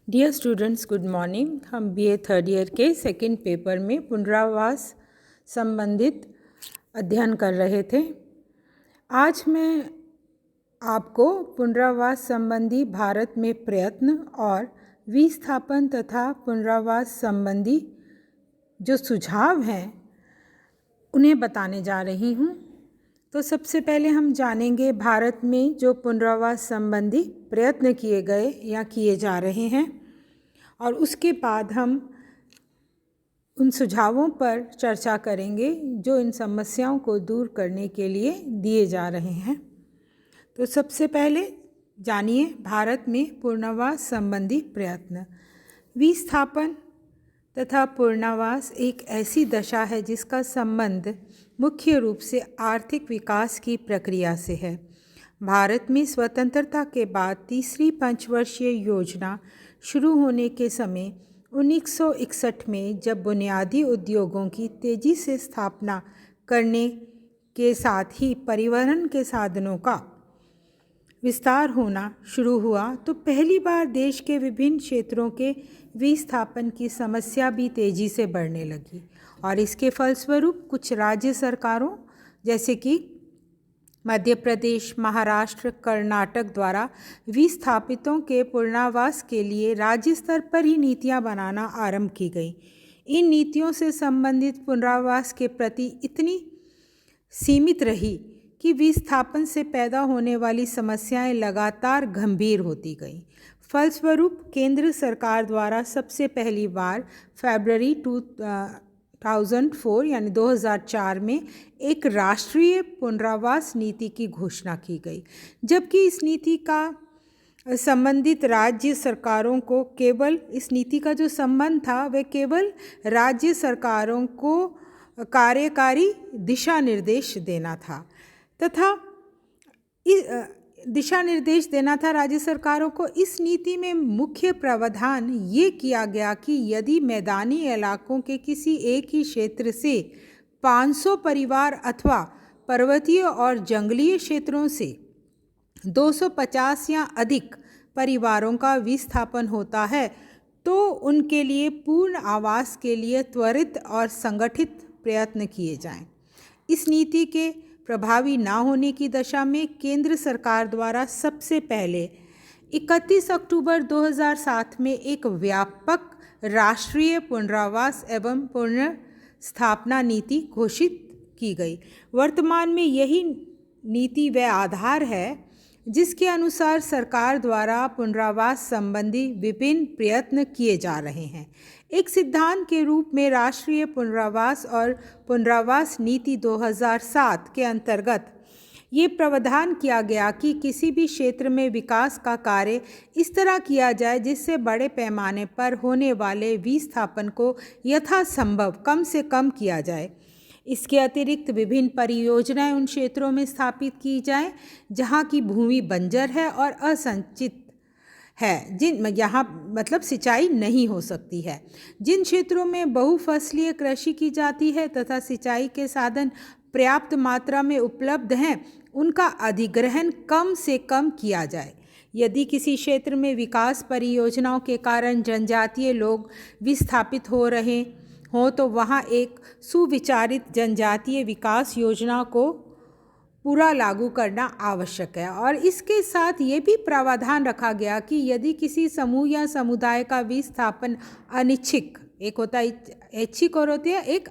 Dear students, good morning. हम BA third year के second paper में पुनरावास संबंधित अध्ययन कर रहे थे। आज मैं आपको पुनरावास संबंधी भारत में प्रयत्न और विस्थापन तथा पुनरावास संबंधी जो सुझाव हैं उन्हें बताने जा रही हूँ। तो सबसे पहले हम जानेंगे भारत में जो पुनरावास संबंधी प्रयत्न किए गए या किए जा रहे हैं, और उसके बाद हम उन सुझावों पर चर्चा करेंगे जो इन समस्याओं को दूर करने के लिए दिए जा रहे हैं। तो सबसे पहले जानिए भारत में पुनर्वास संबंधी प्रयत्न। विस्थापन तथा पुनर्वास एक ऐसी दशा है जिसका संबंध मुख्य रूप से आर्थिक विकास की प्रक्रिया से है। भारत में स्वतंत्रता के बाद तीसरी पंचवर्षीय योजना शुरू होने के समय 1961 में जब बुनियादी उद्योगों की तेजी से स्थापना करने के साथ ही परिवहन के साधनों का विस्तार होना शुरू हुआ, तो पहली बार देश के विभिन्न क्षेत्रों के विस्थापन की समस्या भी तेजी से बढ़ने लगी, और इसके फलस्वरूप कुछ राज्य सरकारों जैसे कि मध्य प्रदेश, महाराष्ट्र, कर्नाटक द्वारा विस्थापितों के पुनर्वास के लिए राज्य स्तर पर ही नीतियां बनाना आरंभ की गई। इन नीतियों से संबंधित पुनर्वास के प्रति इतनी सीमित रही कि विस्थापन से पैदा होने वाली समस्याएं लगातार गंभीर होती गईं। फलस्वरूप केंद्र सरकार द्वारा सबसे पहली बार फरवरी 2004 यानी 2004 में एक राष्ट्रीय पुनर्वास नीति की घोषणा की गई, जबकि इस नीति का संबंधित राज्य सरकारों को केवल इस नीति का जो संबंध था वह केवल राज्य सरकारों को कार्यकारी दिशा निर्देश देना था तथा दिशा निर्देश देना था राज्य सरकारों को। इस नीति में मुख्य प्रावधान ये किया गया कि यदि मैदानी इलाकों के किसी एक ही क्षेत्र से 500 परिवार अथवा पर्वतीय और जंगलीय क्षेत्रों से 250 या अधिक परिवारों का विस्थापन होता है, तो उनके लिए पूर्ण आवास के लिए त्वरित और संगठित प्रयत्न किए जाएं। इस नीति के प्रभावी न होने की दशा में केंद्र सरकार द्वारा सबसे पहले 31 अक्टूबर 2007 में एक व्यापक राष्ट्रीय पुनर्वास एवं पुनर्स्थापना नीति घोषित की गई। वर्तमान में यही नीति वह आधार है जिसके अनुसार सरकार द्वारा पुनर्वास संबंधी विभिन्न प्रयत्न किए जा रहे हैं। एक सिद्धांत के रूप में राष्ट्रीय पुनर्वास और पुनर्वास नीति 2007 के अंतर्गत ये प्रावधान किया गया कि किसी भी क्षेत्र में विकास का कार्य इस तरह किया जाए जिससे बड़े पैमाने पर होने वाले विस्थापन को यथासंभव कम से कम किया जाए। इसके अतिरिक्त विभिन्न परियोजनाएं उन क्षेत्रों में स्थापित की जाएं जहां की भूमि बंजर है और असिंचित है, यहाँ मतलब सिंचाई नहीं हो सकती है। जिन क्षेत्रों में बहुफसलीय कृषि की जाती है तथा सिंचाई के साधन पर्याप्त मात्रा में उपलब्ध हैं, उनका अधिग्रहण कम से कम किया जाए। यदि किसी क्षेत्र में विकास परियोजनाओं के कारण जनजातीय लोग विस्थापित हो रहे हों, तो वहाँ एक सुविचारित जनजातीय विकास योजना को पूरा लागू करना आवश्यक है। और इसके साथ ये भी प्रावधान रखा गया कि यदि किसी समूह या समुदाय का विस्थापन अनिच्छिक, एक होता है ऐच्छिक और होती है एक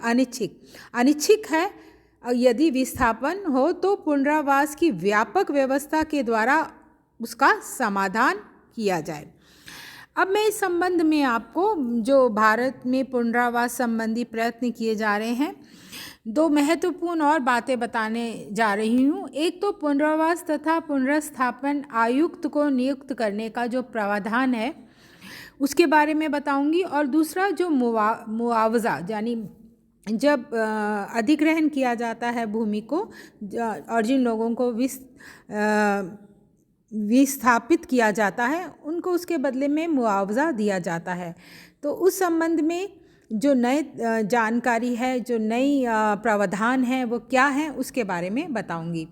अनिच्छिक है, यदि विस्थापन हो तो पुनर्वास की व्यापक व्यवस्था के द्वारा उसका समाधान किया जाए। अब मैं इस संबंध में आपको जो भारत में पुनर्वास संबंधी प्रयत्न किए जा रहे हैं, दो महत्वपूर्ण और बातें बताने जा रही हूँ। एक तो पुनर्वास तथा पुनर्स्थापन आयुक्त को नियुक्त करने का जो प्रावधान है उसके बारे में बताऊंगी, और दूसरा जो मुआवजा यानी जब अधिग्रहण किया जाता है भूमि को और जिन लोगों को विस्थापित किया जाता है उनको उसके बदले में मुआवजा दिया जाता है, तो उस संबंध में जो नए जानकारी है, जो नई प्रावधान है वो क्या है उसके बारे में बताऊंगी।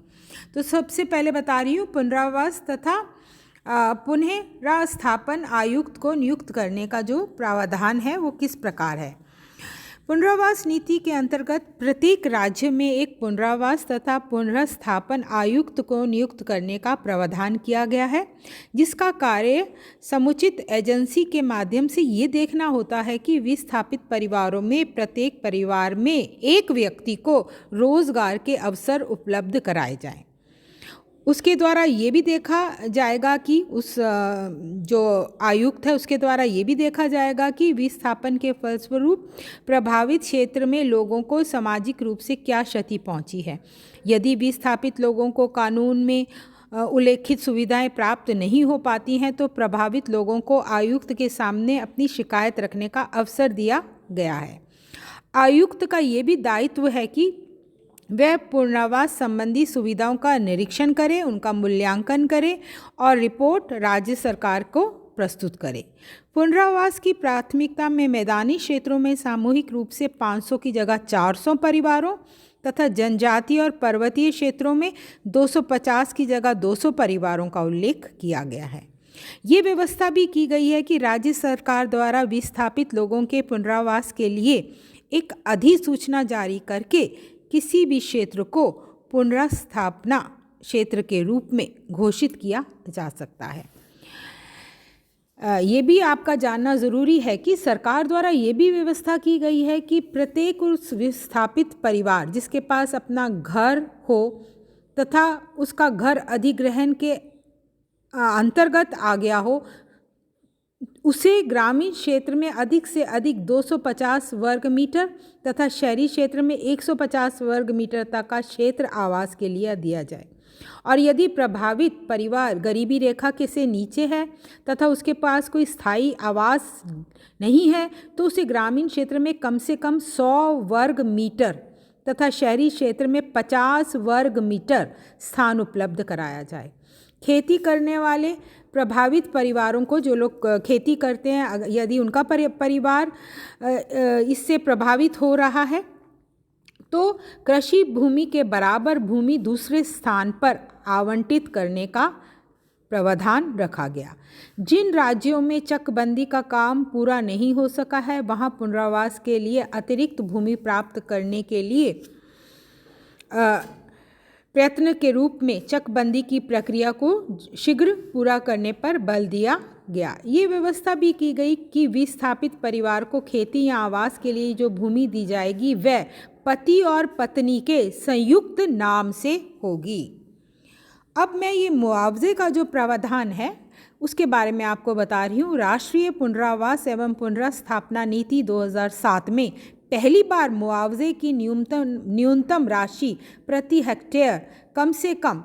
तो सबसे पहले बता रही हूँ पुनर्वास तथा पुनर्स्थापन आयुक्त को नियुक्त करने का जो प्रावधान है वो किस प्रकार है। पुनर्वास नीति के अंतर्गत प्रत्येक राज्य में एक पुनर्वास तथा पुनर्स्थापन आयुक्त को नियुक्त करने का प्रावधान किया गया है, जिसका कार्य समुचित एजेंसी के माध्यम से ये देखना होता है कि विस्थापित परिवारों में प्रत्येक परिवार में एक व्यक्ति को रोजगार के अवसर उपलब्ध कराए जाएं। उसके द्वारा ये भी देखा जाएगा कि उस जो आयुक्त है उसके द्वारा ये भी देखा जाएगा कि विस्थापन के फलस्वरूप प्रभावित क्षेत्र में लोगों को सामाजिक रूप से क्या क्षति पहुंची है। यदि विस्थापित लोगों को कानून में उल्लेखित सुविधाएं प्राप्त नहीं हो पाती हैं तो प्रभावित लोगों को आयुक्त के सामने अपनी शिकायत रखने का अवसर दिया गया है। आयुक्त का ये भी दायित्व है कि वह पुनर्वास संबंधी सुविधाओं का निरीक्षण करे, उनका मूल्यांकन करे और रिपोर्ट राज्य सरकार को प्रस्तुत करे। पुनर्वास की प्राथमिकता में मैदानी क्षेत्रों में सामूहिक रूप से 500 की जगह 400 परिवारों तथा जनजातीय और पर्वतीय क्षेत्रों में 250 की जगह 200 परिवारों का उल्लेख किया गया है। ये व्यवस्था भी की गई है कि राज्य सरकार द्वारा विस्थापित लोगों के पुनर्वास के लिए एक अधिसूचना जारी करके किसी भी क्षेत्र को पुनर्स्थापना क्षेत्र के रूप में घोषित किया जा सकता है। ये भी आपका जानना ज़रूरी है कि सरकार द्वारा ये भी व्यवस्था की गई है कि प्रत्येक उस विस्थापित परिवार जिसके पास अपना घर हो तथा उसका घर अधिग्रहण के अंतर्गत आ गया हो, उसे ग्रामीण क्षेत्र में अधिक से अधिक 250 वर्ग मीटर तथा शहरी क्षेत्र में 150 वर्ग मीटर तक का क्षेत्र आवास के लिए दिया जाए। और यदि प्रभावित परिवार गरीबी रेखा के से नीचे है तथा उसके पास कोई स्थायी आवास नहीं है तो उसे ग्रामीण क्षेत्र में कम से कम 100 वर्ग मीटर तथा शहरी क्षेत्र में 50 वर्ग मीटर स्थान उपलब्ध कराया जाए। खेती करने वाले प्रभावित परिवारों को, जो लोग खेती करते हैं, यदि उनका परिवार इससे प्रभावित हो रहा है तो कृषि भूमि के बराबर भूमि दूसरे स्थान पर आवंटित करने का प्रावधान रखा गया। जिन राज्यों में चकबंदी का काम पूरा नहीं हो सका है वहाँ पुनर्वास के लिए अतिरिक्त भूमि प्राप्त करने के लिए प्रयत्न के रूप में चकबंदी की प्रक्रिया को शीघ्र पूरा करने पर बल दिया गया। ये व्यवस्था भी की गई कि विस्थापित परिवार को खेती या आवास के लिए जो भूमि दी जाएगी वह पति और पत्नी के संयुक्त नाम से होगी। अब मैं ये मुआवजे का जो प्रावधान है उसके बारे में आपको बता रही हूँ। राष्ट्रीय पुनर्वास एवं पुनर्स्थापना नीति 2007 में पहली बार मुआवजे की न्यूनतम राशि प्रति हेक्टेयर कम से कम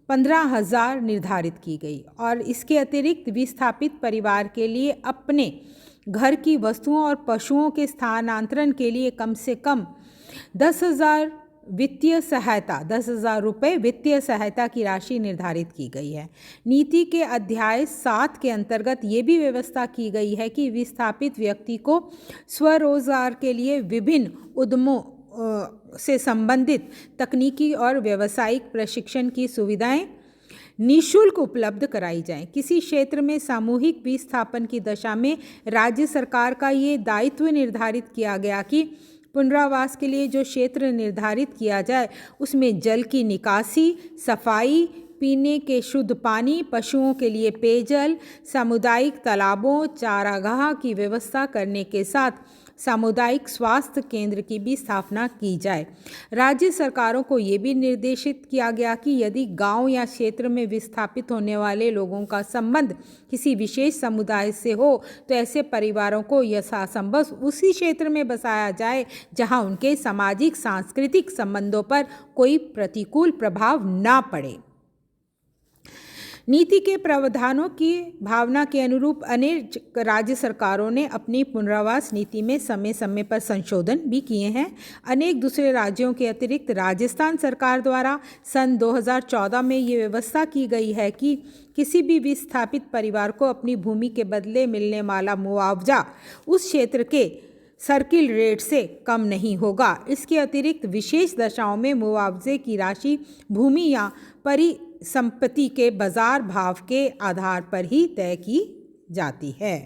15,000 निर्धारित की गई और इसके अतिरिक्त विस्थापित परिवार के लिए अपने घर की वस्तुओं और पशुओं के स्थानांतरण के लिए कम से कम 10,000 रुपये वित्तीय सहायता की राशि निर्धारित की गई है। नीति के अध्याय 7 के अंतर्गत ये भी व्यवस्था की गई है कि विस्थापित व्यक्ति को स्वरोजगार के लिए विभिन्न उद्यमों से संबंधित तकनीकी और व्यावसायिक प्रशिक्षण की सुविधाएं निःशुल्क उपलब्ध कराई जाएं। किसी क्षेत्र में सामूहिक विस्थापन की दशा में राज्य सरकार का ये दायित्व निर्धारित किया गया कि पुनर्वास के लिए जो क्षेत्र निर्धारित किया जाए उसमें जल की निकासी, सफाई, पीने के शुद्ध पानी, पशुओं के लिए पेयजल, सामुदायिक तालाबों, चारागाह की व्यवस्था करने के साथ सामुदायिक स्वास्थ्य केंद्र की भी स्थापना की जाए। राज्य सरकारों को ये भी निर्देशित किया गया कि यदि गांव या क्षेत्र में विस्थापित होने वाले लोगों का संबंध किसी विशेष समुदाय से हो तो ऐसे परिवारों को यथासंभव उसी क्षेत्र में बसाया जाए जहां उनके सामाजिक सांस्कृतिक संबंधों पर कोई प्रतिकूल प्रभाव ना पड़े। नीति के प्रावधानों की भावना के अनुरूप अनेक राज्य सरकारों ने अपनी पुनर्वास नीति में समय समय पर संशोधन भी किए हैं। अनेक दूसरे राज्यों के अतिरिक्त राजस्थान सरकार द्वारा सन 2014 में ये व्यवस्था की गई है कि किसी भी विस्थापित परिवार को अपनी भूमि के बदले मिलने वाला मुआवजा उस क्षेत्र के सर्किल रेट से कम नहीं होगा। इसके अतिरिक्त विशेष दशाओं में मुआवजे की राशि भूमि या परिसंपत्ति के बाजार भाव के आधार पर ही तय की जाती है।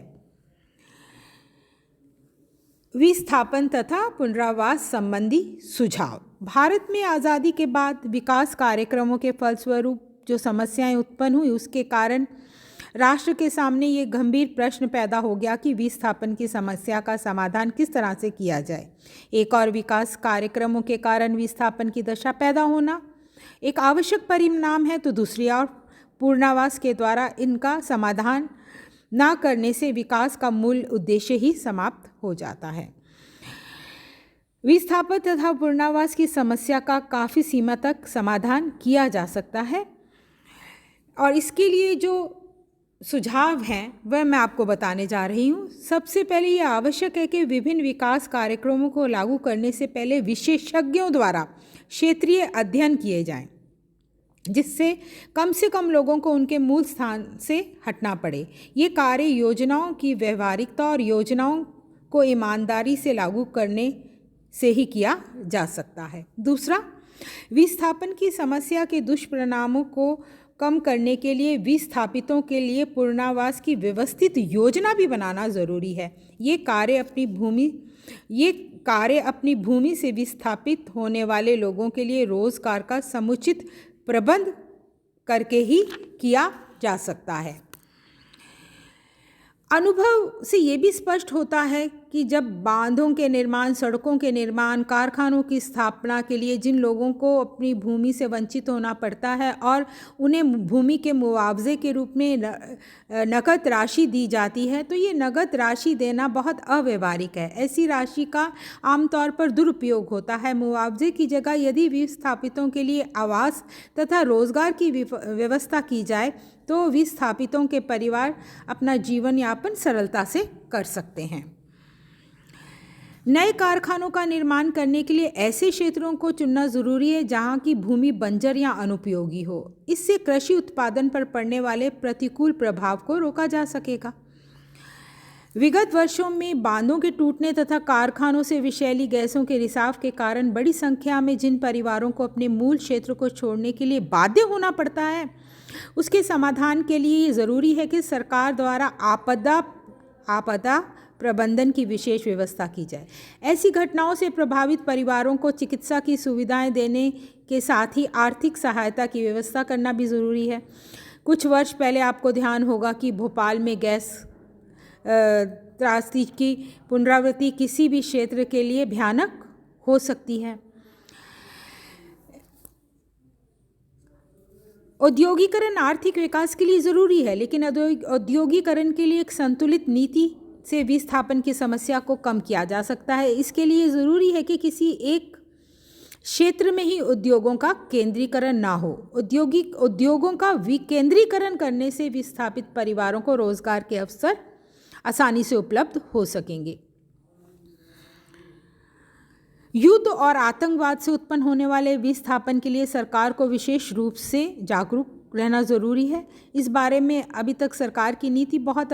विस्थापन तथा पुनरावास संबंधी सुझाव। भारत में आज़ादी के बाद विकास कार्यक्रमों के फलस्वरूप जो समस्याएं उत्पन्न हुई, उसके कारण राष्ट्र के सामने ये गंभीर प्रश्न पैदा हो गया कि विस्थापन की समस्या का समाधान किस तरह से किया जाए। एक और विकास कार्यक्रमों के कारण विस्थापन की दशा पैदा होना एक आवश्यक परिणाम है, तो दूसरी ओर पुनरावास के द्वारा इनका समाधान न करने से विकास का मूल उद्देश्य ही समाप्त हो जाता है। विस्थापन तथा पुनर्वास की समस्या का काफ़ी सीमा तक समाधान किया जा सकता है, और इसके लिए जो सुझाव हैं वह मैं आपको बताने जा रही हूँ। सबसे पहले ये आवश्यक है कि विभिन्न विकास कार्यक्रमों को लागू करने से पहले विशेषज्ञों द्वारा क्षेत्रीय अध्ययन किए जाएं, जिससे कम से कम लोगों को उनके मूल स्थान से हटना पड़े। ये कार्य योजनाओं की व्यवहारिकता और योजनाओं को ईमानदारी से लागू करने से ही किया जा सकता है। दूसरा, विस्थापन की समस्या के दुष्परिणामों को कम करने के लिए विस्थापितों के लिए पुनर्वास की व्यवस्थित योजना भी बनाना ज़रूरी है। ये कार्य अपनी भूमि से विस्थापित होने वाले लोगों के लिए रोज़गार का समुचित प्रबंध करके ही किया जा सकता है। अनुभव से ये भी स्पष्ट होता है कि जब बांधों के निर्माण, सड़कों के निर्माण, कारखानों की स्थापना के लिए जिन लोगों को अपनी भूमि से वंचित होना पड़ता है और उन्हें भूमि के मुआवजे के रूप में नकद राशि दी जाती है, तो ये नकद राशि देना बहुत अव्यवहारिक है। ऐसी राशि का आमतौर पर दुरुपयोग होता है। मुआवजे की जगह यदि विस्थापितों के लिए आवास तथा रोजगार की व्यवस्था की जाए तो विस्थापितों के परिवार अपना जीवन यापन सरलता से कर सकते हैं। नए कारखानों का निर्माण करने के लिए ऐसे क्षेत्रों को चुनना जरूरी है जहां की भूमि बंजर या अनुपयोगी हो। इससे कृषि उत्पादन पर पड़ने वाले प्रतिकूल प्रभाव को रोका जा सकेगा। विगत वर्षों में बांधों के टूटने तथा कारखानों से विषैली गैसों के रिसाव के कारण बड़ी संख्या में जिन परिवारों को अपने मूल क्षेत्र को छोड़ने के लिए बाध्य होना पड़ता है, उसके समाधान के लिए ये ज़रूरी है कि सरकार द्वारा आपदा प्रबंधन की विशेष व्यवस्था की जाए। ऐसी घटनाओं से प्रभावित परिवारों को चिकित्सा की सुविधाएं देने के साथ ही आर्थिक सहायता की व्यवस्था करना भी ज़रूरी है। कुछ वर्ष पहले आपको ध्यान होगा कि भोपाल में गैस त्रासदी की पुनरावृत्ति किसी भी क्षेत्र के लिए भयानक हो सकती है। औद्योगिकरण आर्थिक विकास के लिए ज़रूरी है, लेकिन औद्योगिकरण के लिए एक संतुलित नीति से विस्थापन की समस्या को कम किया जा सकता है। इसके लिए ज़रूरी है कि किसी एक क्षेत्र में ही उद्योगों का केंद्रीकरण ना हो। उद्योगों का विकेंद्रीकरण करने से विस्थापित परिवारों को रोजगार के अवसर आसानी से उपलब्ध हो सकेंगे। युद्ध और आतंकवाद से उत्पन्न होने वाले विस्थापन के लिए सरकार को विशेष रूप से जागरूक रहना ज़रूरी है। इस बारे में अभी तक सरकार की नीति बहुत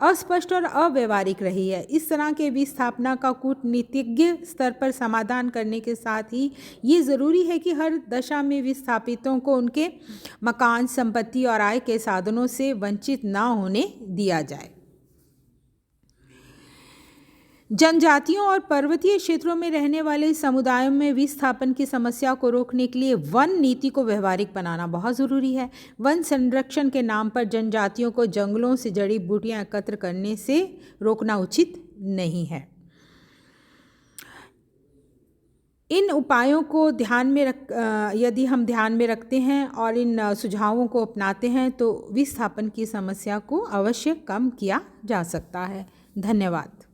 अस्पष्ट और अव्यवहारिक रही है। इस तरह के विस्थापना का कूटनीतिज्ञ स्तर पर समाधान करने के साथ ही ये ज़रूरी है कि हर दशा में विस्थापितों को उनके मकान, संपत्ति और आय के साधनों से वंचित ना होने दिया जाए। जनजातियों और पर्वतीय क्षेत्रों में रहने वाले समुदायों में विस्थापन की समस्या को रोकने के लिए वन नीति को व्यवहारिक बनाना बहुत ज़रूरी है। वन संरक्षण के नाम पर जनजातियों को जंगलों से जड़ी बूटियां एकत्र करने से रोकना उचित नहीं है। इन उपायों को यदि हम ध्यान में रखते हैं और इन सुझावों को अपनाते हैं तो विस्थापन की समस्या को अवश्य कम किया जा सकता है। धन्यवाद।